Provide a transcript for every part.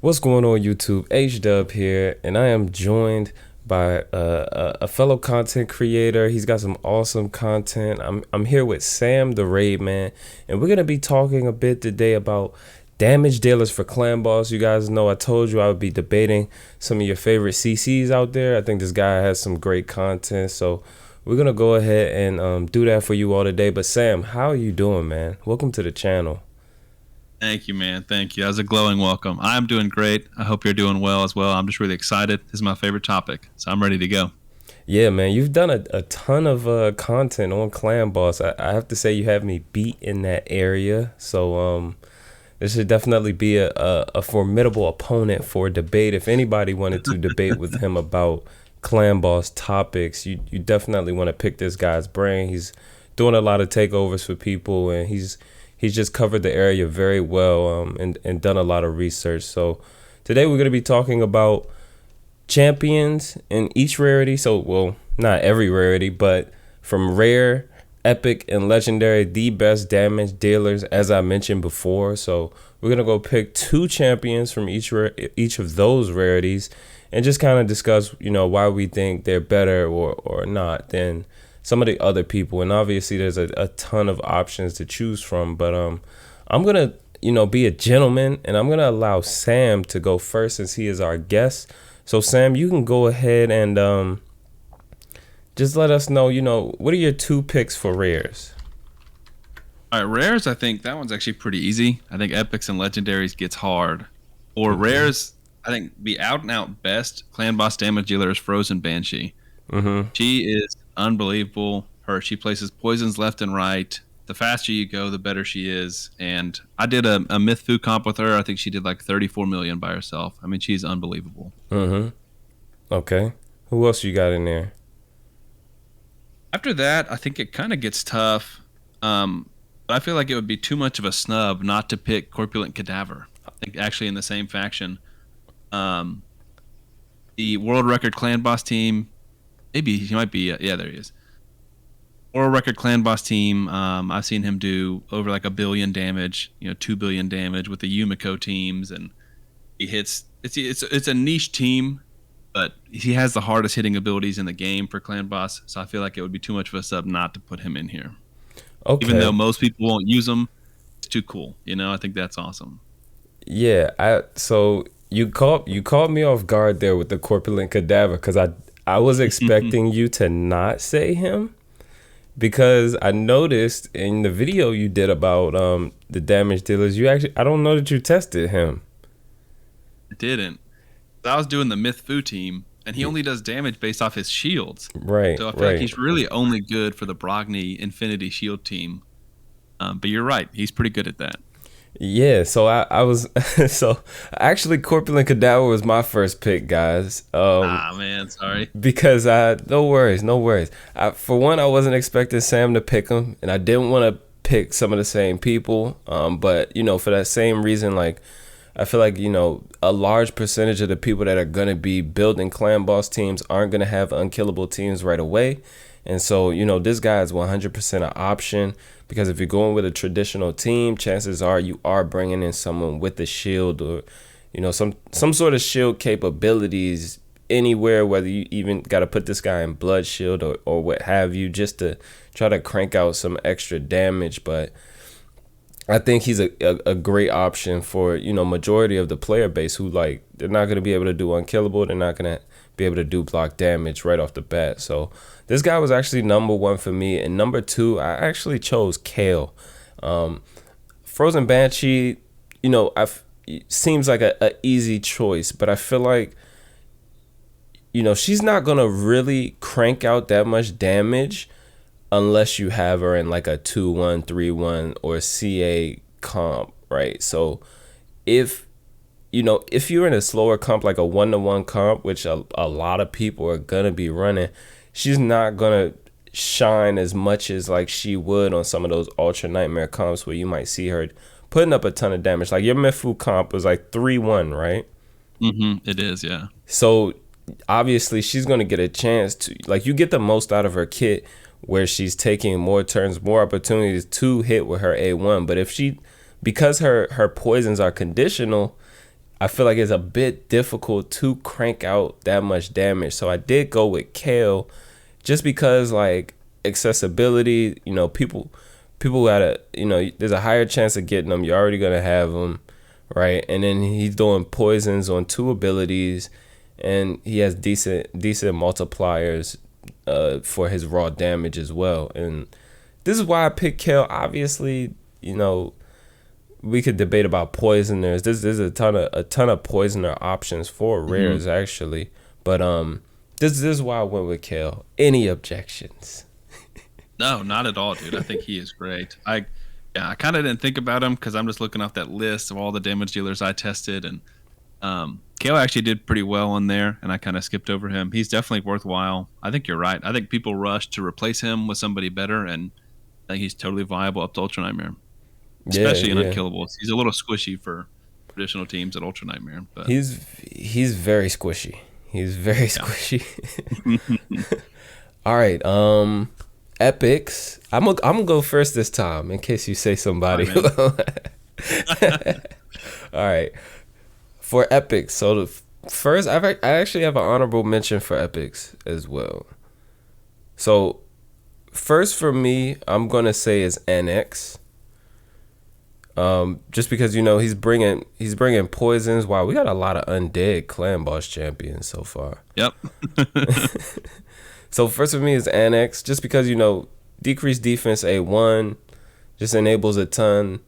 What's going on YouTube? H-Dub here, and I am joined by a fellow content creator. He's got some awesome content. I'm here with Sam the Raid Man, and we're gonna be talking a bit today about damage dealers for Clan Boss. You guys know I told you I would be debating some of your favorite CCs out there. I think this guy has some great content, so we're gonna go ahead and do that for you all today. But Sam, how are you doing, man? Welcome to the channel. Thank you, man. Thank you. That was a glowing welcome. I'm doing great. I hope you're doing well as well. I'm just really excited. This is my favorite topic, so I'm ready to go. Yeah, man, you've done a ton of content on Clan Boss. I have to say you have me beat in that area. So this should definitely be a formidable opponent for debate. If anybody wanted to debate with him about Clan Boss topics, you definitely want to pick this guy's brain. He's doing a lot of takeovers for people, and he's just covered the area very well and done a lot of research. So today we're going to be talking about champions in each rarity. So, well, not every rarity, but from rare, epic, and legendary, the best damage dealers, as I mentioned before. So we're going to go pick two champions from each of those rarities and just kind of discuss, why we think they're better or not than some of the other people. And obviously there's a ton of options to choose from, but I'm gonna be a gentleman, and I'm gonna allow Sam to go first since he is our guest. So Sam, you can go ahead and just let us know, what are your two picks for rares? All right, rares, I think that one's actually pretty easy. I think epics and legendaries gets hard. Or rares, I think the out and out best Clan Boss damage dealer is Frozen Banshee. She is unbelievable. She places poisons left and right. The faster you go, the better she is. And I did a myth food comp with her. I think she did like 34 million by herself. I mean, she's unbelievable. Okay. Who else you got in there? After that, I think it kind of gets tough. But I feel like it would be too much of a snub not to pick Corpulent Cadaver. I think actually in the same faction. The world record Clan Boss team. Maybe he might be. Yeah, there he is. World record Clan Boss team. I've seen him do over like 1 billion damage. 2 billion damage with the Yumiko teams, and he hits. It's a niche team, but he has the hardest hitting abilities in the game for Clan Boss. So I feel like it would be too much of a sub not to put him in here. Okay. Even though most people won't use him, it's too cool. I think that's awesome. Yeah. So you caught me off guard there with the Corpulent Cadaver, because I was expecting you to not say him, because I noticed in the video you did about the damage dealers, I don't know that you tested him. I didn't. I was doing the Myth Fu team, and he only does damage based off his shields. Right. So I feel like he's really only good for the Brogni Infinity Shield team. But you're right. He's pretty good at that. Yeah, so I was so actually Corpulent Cadaver was my first pick, guys. Man, sorry. Because no worries. For one, I wasn't expecting Sam to pick him, and I didn't want to pick some of the same people. But for that same reason, like I feel like a large percentage of the people that are gonna be building Clan Boss teams aren't gonna have unkillable teams right away. And so, this guy is 100% an option, because if you're going with a traditional team, chances are you are bringing in someone with a shield or, some sort of shield capabilities anywhere, whether you even got to put this guy in blood shield or what have you, just to try to crank out some extra damage. But I think he's a great option for, majority of the player base who, like, they're not going to be able to do unkillable. They're not going to be able to do block damage right off the bat. So this guy was actually number one for me. And number two, I actually chose Kale. Frozen Banshee, seems like a easy choice, but I feel like, she's not going to really crank out that much damage unless you have her in like a 2-1, 3-1 or CA comp, right? So if you're in a slower comp, like a 1-to-1 comp, which a lot of people are gonna be running, she's not gonna shine as much as like she would on some of those Ultra Nightmare comps where you might see her putting up a ton of damage. Like your Mifu comp was like 3-1, right? It is, yeah. So obviously she's gonna get a chance to, like, you get the most out of her kit where she's taking more turns, more opportunities to hit with her A1. But if because her poisons are conditional, I feel like it's a bit difficult to crank out that much damage. So I did go with Kale just because like accessibility, people gotta, there's a higher chance of getting them. You're already gonna have them, right? And then he's doing poisons on 2 abilities, and he has decent multipliers for his raw damage as well. And this is why I picked Kale. Obviously, we could debate about poisoners. There's a ton of poisoner options for rares actually, but this is why I went with Kale. Any objections? No, not at all, dude. I think he is great. I kind of didn't think about him because I'm just looking off that list of all the damage dealers I tested, and Kale actually did pretty well on there, and I kind of skipped over him. He's definitely worthwhile. I think you're right. I think people rush to replace him with somebody better, and I think he's totally viable up to Ultra Nightmare, especially in Unkillables. He's a little squishy for traditional teams at Ultra Nightmare, but he's very squishy. He's very squishy. All right, epics. I'm gonna go first this time in case you say somebody. All right, for epics. So the first, I actually have an honorable mention for epics as well. So first for me, I'm gonna say is NX. Just because he's bringing poisons. Wow, we got a lot of undead clan boss champions so far. Yep. So first for me is Annex, just because decreased defense A1 just enables a ton.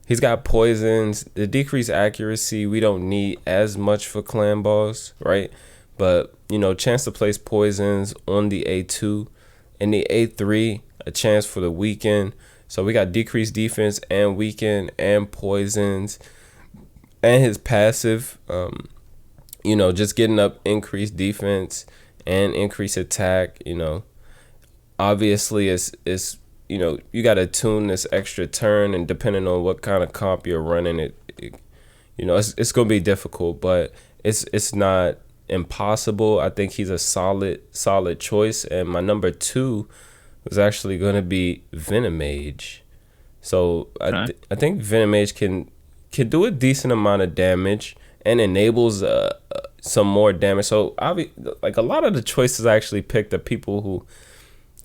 He's got poisons. The decreased accuracy we don't need as much for clan boss, right? But chance to place poisons on the A2 and the A3, a chance for the weaken. So we got decreased defense and weaken and poisons, and his passive, just getting up increased defense and increased attack. Obviously it's you got to tune this extra turn, and depending on what kind of comp you're running, it's gonna be difficult, but it's not impossible. I think he's a solid choice, and my number 2 was actually going to be Venomage. So okay. I think Venomage can do a decent amount of damage and enables some more damage. So like a lot of the choices I actually picked are people who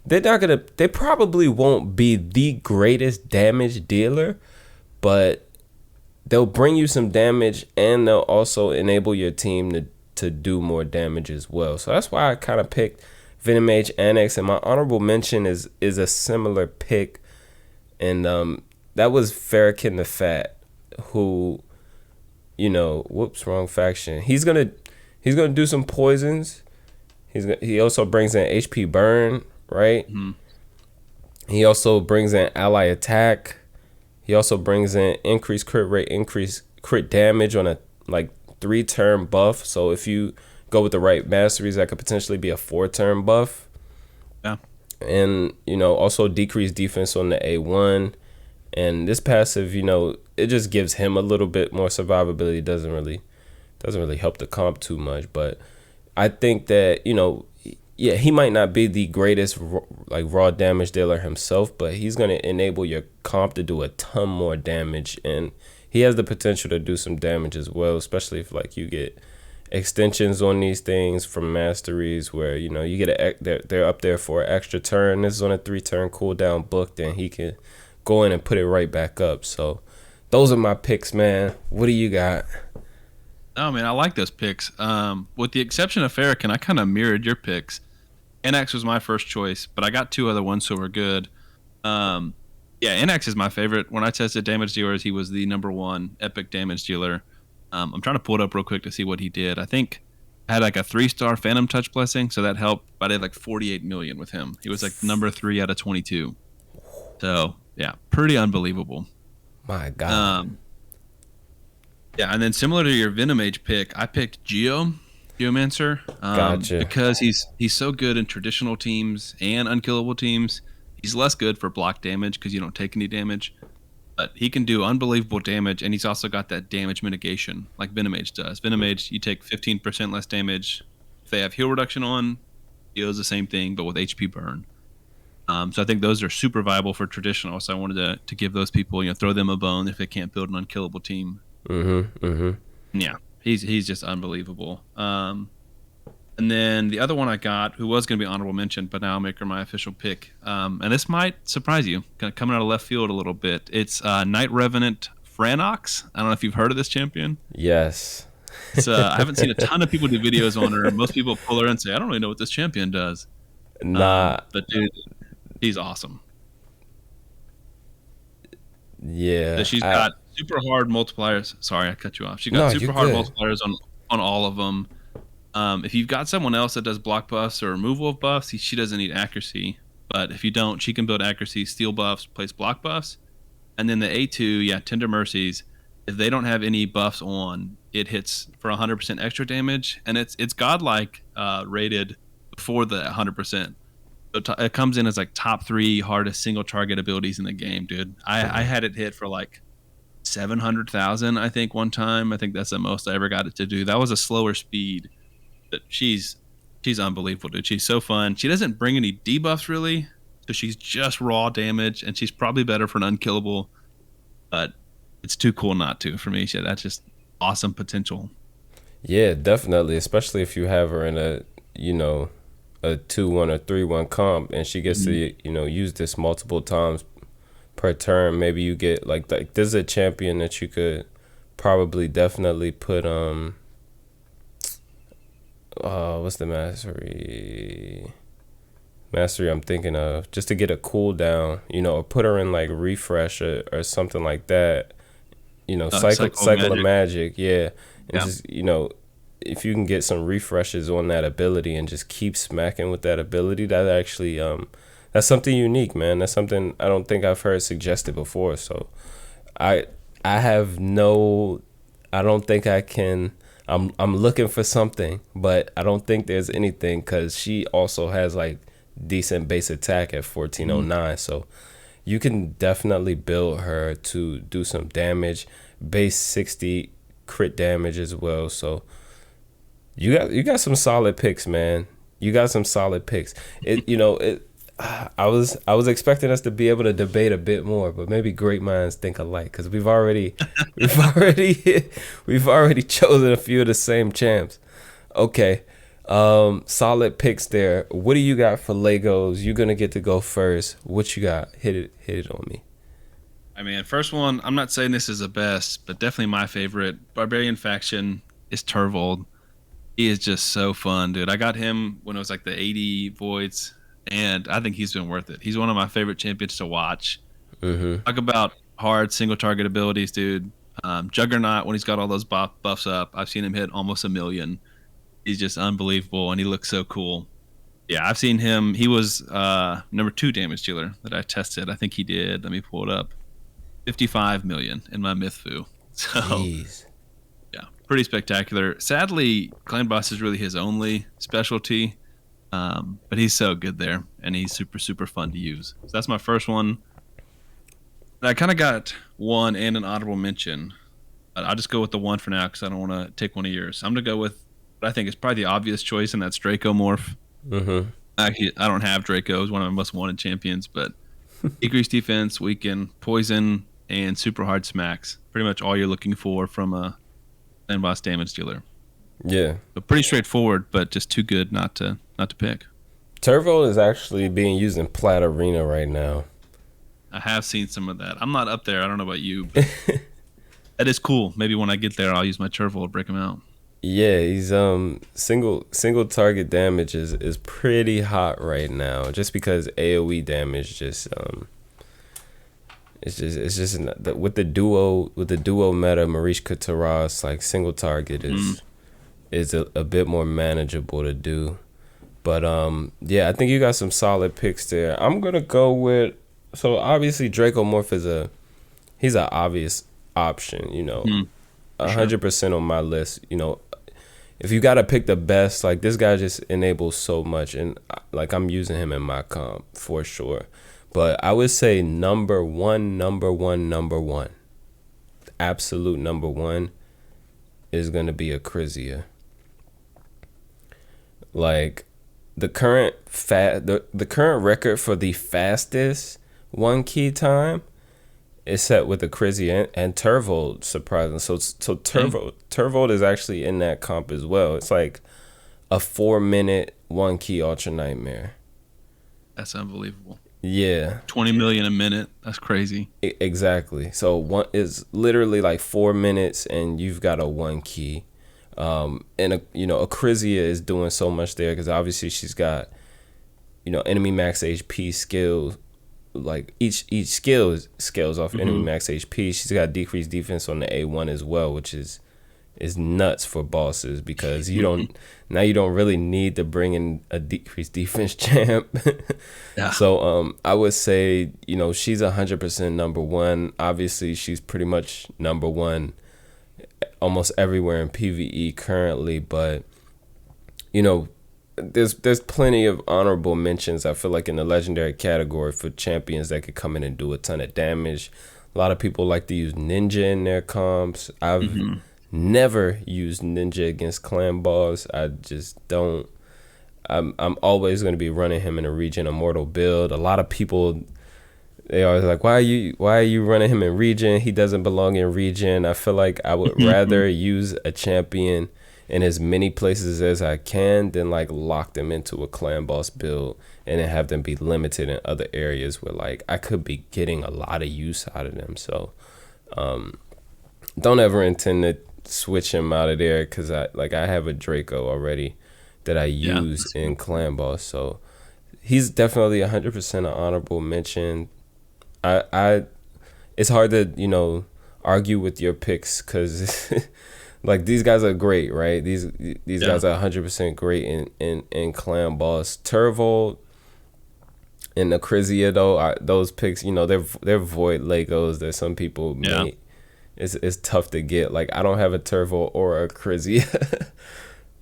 they probably won't be the greatest damage dealer, but they'll bring you some damage, and they'll also enable your team to do more damage as well. So that's why I kind of picked Venomage Annex, and my honorable mention is a similar pick, and that was Farrakhan the Fat, who, whoops, wrong faction. He's gonna do some poisons. He also brings in HP burn, right? Mm-hmm. He also brings in ally attack. He also brings in increased crit rate, increased crit damage on a 3-turn buff. So if you go with the right masteries, that could potentially be a 4-turn buff. Yeah. And also decreased defense on the A1, and this passive, it just gives him a little bit more survivability. It doesn't really help the comp too much, but I think that he might not be the greatest raw damage dealer himself, but he's going to enable your comp to do a ton more damage, and he has the potential to do some damage as well, especially if you get extensions on these things from masteries where you get they're up there for an extra turn. This is on a 3-turn cooldown book, then he can go in and put it right back up. So those are my picks, man. What do you got? Oh man, I like those picks. With the exception of Farrakhan, I kind of mirrored your picks. NX was my first choice, but I got 2 other ones, so we're good. NX is my favorite. When I tested damage dealers, he was the number 1 epic damage dealer. I'm trying to pull it up real quick to see what he did. I think I had a 3-star Phantom Touch blessing, so that helped. But I did 48 million with him. He was number 3 out of 22. So yeah, pretty unbelievable. My God. And then similar to your Venomage pick, I picked Geomancer. Gotcha. Because he's so good in traditional teams and unkillable teams. He's less good for block damage because you don't take any damage. But he can do unbelievable damage, and he's also got that damage mitigation like Venomage does. Venomage, you take 15% less damage. If they have heal reduction on, he does the same thing, but with HP burn. So I think those are super viable for traditional. So I wanted to give those people, throw them a bone if they can't build an unkillable team. Yeah, he's just unbelievable. And then the other one I got, who was going to be honorable mention, but now I'll make her my official pick. And this might surprise you, kind of coming out of left field a little bit. It's Night Revenant Franox. I don't know if you've heard of this champion. Yes. It's I haven't seen a ton of people do videos on her. Most people pull her and say, I don't really know what this champion does. Nah. But dude, he's awesome. Yeah. So she's got super hard multipliers. Sorry, I cut you off. She got super hard multipliers on all of them. If you've got someone else that does block buffs or removal of buffs, she doesn't need accuracy. But if you don't, she can build accuracy, steal buffs, place block buffs. And then the A2, yeah, Tender Mercies, if they don't have any buffs on, it hits for 100% extra damage. And it's godlike rated before the 100%. So it comes in as like top 3 hardest single target abilities in the game, dude. I had it hit for like 700,000, I think, one time. I think that's the most I ever got it to do. That was a slower speed. But she's unbelievable, dude. She's so fun. She doesn't bring any debuffs really, so she's just raw damage, and she's probably better for an unkillable. But it's too cool not to for me. That's just awesome potential. Yeah, definitely. Especially if you have her in a 2-1 or 3-1 comp, and she gets to use this multiple times per turn. Maybe you get like this is a champion that you could probably definitely put what's the mastery I'm thinking of, just to get a cooldown, or put her in like refresh or something like that, cycle of magic, yeah. And just if you can get some refreshes on that ability and just keep smacking with that ability, that actually that's something unique, man. That's something I don't think I've heard suggested before. So I don't think I can. I'm looking for something, but I don't think there's anything, because she also has like decent base attack at 1409. So you can definitely build her to do some damage, base 60 crit damage as well. So you got some solid picks, man. You got some solid picks. I was expecting us to be able to debate a bit more, but maybe great minds think alike, because we've already chosen a few of the same champs. Okay, solid picks there. What do you got for Legos? You're gonna get to go first. What you got? Hit it on me. I mean, first one, I'm not saying this is the best, but definitely my favorite Barbarian faction is Turvold. He is just so fun, dude. I got him when it was like the 80 voids, and I think he's been worth it. He's one of my favorite champions to watch. Talk about hard single target abilities, dude. Juggernaut, when he's got all those buffs up, I've seen him hit almost 1 million. He's just unbelievable, and he looks so cool. Yeah, I've seen him. He was number 2 damage dealer that I tested. I think he did, let me pull it up, 55 million in my Mythfu. So, jeez. Yeah, pretty spectacular. Sadly, Clan Boss is really his only specialty. But he's so good there, and he's super, super fun to use. So that's my first one. I kind of got one and an honorable mention. I'll just go with the one for now because I don't want to take one of yours. I'm going to go with what I think is probably the obvious choice, and that's Draco Morph. Actually, I don't have Draco. He's one of my most wanted champions, but increased defense, weaken, poison, and super hard smacks. Pretty much all you're looking for from a Clan Boss damage dealer. Yeah. So pretty straightforward, but just too good not to pick. Turvo is actually being used in Plat Arena right now. I have seen some of that. I'm not up there. I don't know about you, but that is cool. Maybe when I get there, I'll use my Turvo to break him out. Yeah, he's single target damage is pretty hot right now, just because AoE damage just it's just with the duo meta Mariska Taras, like single target is a bit more manageable to do. But yeah, I think you got some solid picks there. I'm gonna go with, so obviously Draco Morph he's an obvious option, 100% on my list. If you gotta pick the best, like this guy just enables so much, and like I'm using him in my comp for sure. But I would say number one, absolute number one is gonna be a Crizia. Like the current the current record for the fastest 1 key time is set with Acrizia and Turvold, surprising. So Turvold is actually in that comp as well. It's like a 4-minute 1-key Ultra Nightmare. That's unbelievable. Yeah. 20 million a minute. That's crazy. Exactly. So one is literally like 4 minutes and you've got a 1-key. Acrizia is doing so much there because obviously she's got, enemy max HP skills. Like each skill scales off enemy max HP. She's got decreased defense on the A1 as well, which is nuts for bosses because you don't really need to bring in a decreased defense champ. Yeah. So I would say she's 100% number one. Obviously she's pretty much number one almost everywhere in PvE currently, but there's plenty of honorable mentions. I feel like in the legendary category for champions that could come in and do a ton of damage. A lot of people like to use Ninja in their comps. I've never used Ninja against clan boss. I just don't. I'm always going to be running him in a Regen Immortal build. A lot of people, they always like, why are you running him in Regen? He doesn't belong in Regen. I feel like I would rather use a champion in as many places as I can than like lock them into a clan boss build and then have them be limited in other areas where like I could be getting a lot of use out of them. So don't ever intend to switch him out of there because I have a Draco already that I use in clan boss. So he's definitely 100% an honorable mention. I it's hard to argue with your picks because like these guys are great, right? These guys are 100% great in clan boss. Turvold and Acrizia though, those picks, they're void Legos that some people may. It's tough to get. Like I don't have a Turvold or a Acrizia.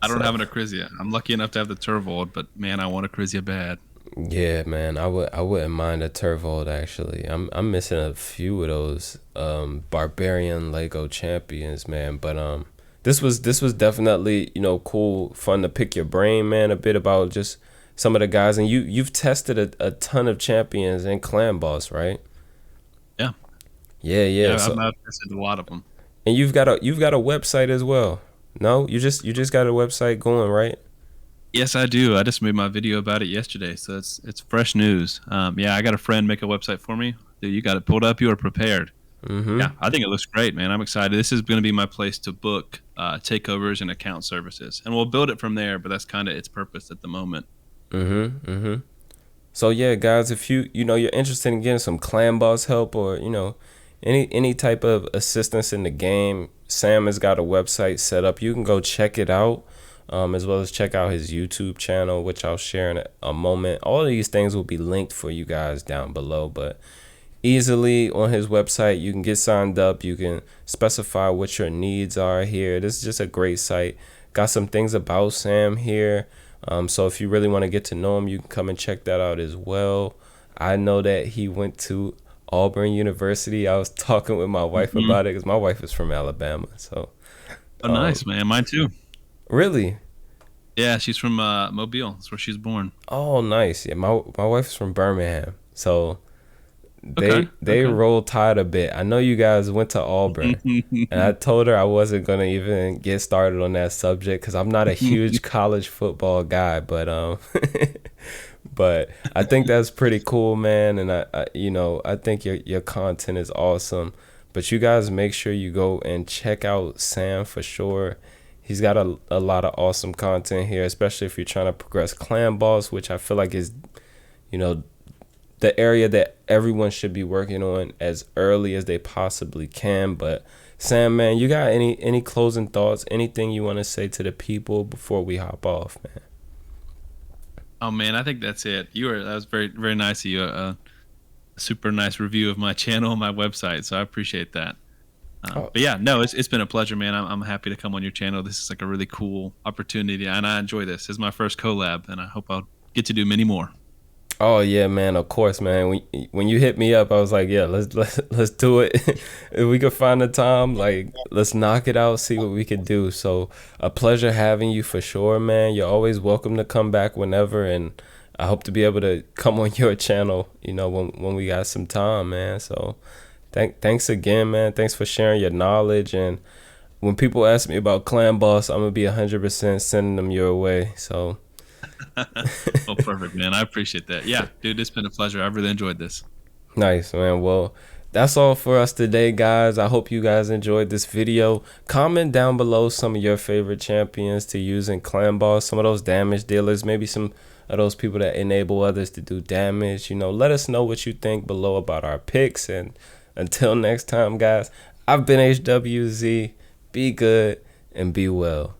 I don't have an Acrizia. I'm lucky enough to have the Turvold, but man, I want Acrizia bad. Yeah, man, I wouldn't mind a Turvold actually. I'm missing a few of those barbarian Lego champions, man. But this was definitely cool, fun to pick your brain, man, a bit about just some of the guys. And you've tested a ton of champions in clan boss, right? Yeah. Yeah, I've tested a lot of them. And you've got a website as well. No, you just got a website going, right? Yes, I do. I just made my video about it yesterday, so it's fresh news. Yeah, I got a friend make a website for me. Dude, you got it pulled up. You are prepared. Yeah, I think it looks great, man. I'm excited. This is going to be my place to book takeovers and account services, and we'll build it from there. But that's kind of its purpose at the moment. So yeah, guys, if you're interested in getting some clan boss help or any type of assistance in the game, Sam has got a website set up. You can go check it out, as well as check out his YouTube channel, which I'll share in a moment. All of these things will be linked for you guys down below, but easily on his website, you can get signed up. You can specify what your needs are here. This is just a great site. Got some things about Sam here. So if you really want to get to know him, you can come and check that out as well. I know that he went to Auburn University. I was talking with my wife about it because my wife is from Alabama. So, nice, man. Mine too. Really? Yeah, she's from Mobile. That's where she's born. Oh, nice. Yeah, my wife's from Birmingham. So they roll tide a bit. I know you guys went to Auburn, and I told her I wasn't gonna even get started on that subject because I'm not a huge college football guy, but but I think that's pretty cool, man. And I think your content is awesome. But you guys make sure you go and check out Sam for sure. He's got a lot of awesome content here, especially if you're trying to progress clan boss, which I feel like is, the area that everyone should be working on as early as they possibly can. But Sam, man, you got any closing thoughts? Anything you want to say to the people before we hop off, man? Oh man, I think that's it. That was very, very nice of you. A super nice review of my channel and my website, so I appreciate that. But yeah, no, it's been a pleasure, man. I'm happy to come on your channel. This is like a really cool opportunity, and I enjoy this. This is my first collab, and I hope I'll get to do many more. Oh yeah, man. Of course, man. When you hit me up, I was like, yeah, let's do it. If we could find the time, like, let's knock it out, see what we could do. So a pleasure having you for sure, man. You're always welcome to come back whenever, and I hope to be able to come on your channel, when we got some time, man. So Thanks again, man. Thanks for sharing your knowledge. And when people ask me about Clan Boss, I'm gonna be 100% sending them your way. So Well, perfect, man. I appreciate that. Yeah, dude, it's been a pleasure. I've really enjoyed this. nice, man. Well, that's all for us today, guys. I hope you guys enjoyed this video. Comment down below some of your favorite champions to use in Clan Boss, some of those damage dealers, maybe some of those people that enable others to do damage. You know, let us know what you think below about our picks. And until next time, guys, I've been HWZ. Be good and be well.